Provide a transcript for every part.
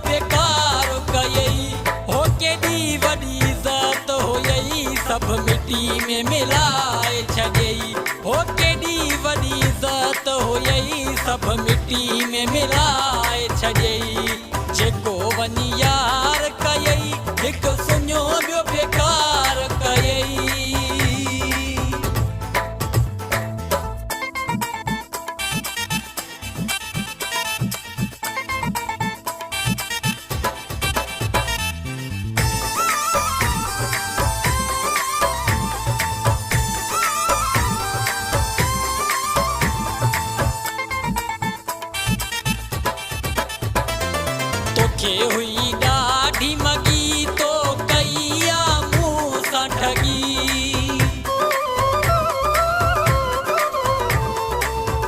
बेकार कयई हो केॾी वॾी इज़त हुयई सभु मिटी में मिलाए छॾियई हो केॾी वॾी इज़त हुयई सभु मिटी में मिलाए छॾियई जेको वञी यार कयई हिकु सुञो ॿियो बेकार कयई। तोखे हुई ॾाढी मगी तो कईया मूं सां ठगी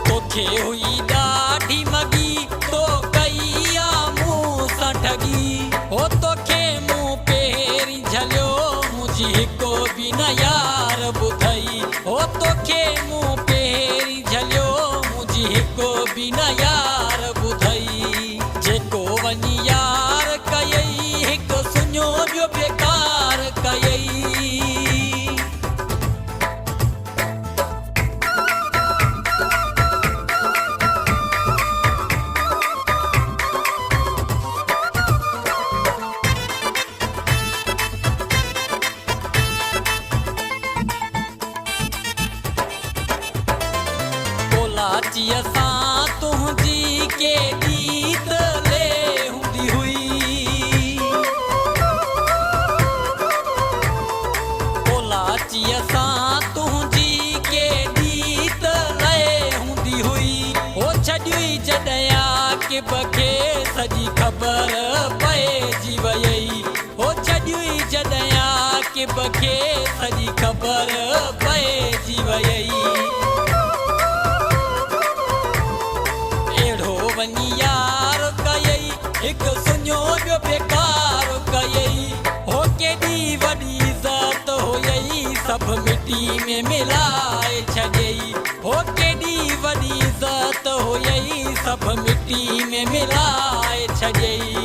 तोखे हुई ॾाढी मगी तो कईया मूं सां ठगी हो तोखे मूं पहिरीं झलियो मुंहिंजी हिको बि न यार ॿुधई हो तोखे मूं पहिरीं झलियो मुंहिंजी हिको बि न यार ॿुधई जेको वञी यार कयई हिकु सुञो ॿियो बेकार कयई। कोलाचीअ सां तुंहिंजी केॾी तले हूंदी हुई कोलाचीअ सां तुंहिंजी केॾी तले हूंदी हुई हो छॾियई जॾहिं के बखे सॼी ख़बर पइजी वयई हो छॾियई जॾहिं के बखे सॼी ख़बर पइजी वयई वञी यार कयई हिकु सुञो ॿियो बेकार कयई हो केॾी वॾी इज़त हुयई सभु मिटी में मिलाए छॾियई हो केॾी वॾी इज़त हुयई सभु मिटी में मिलाए छॾियई।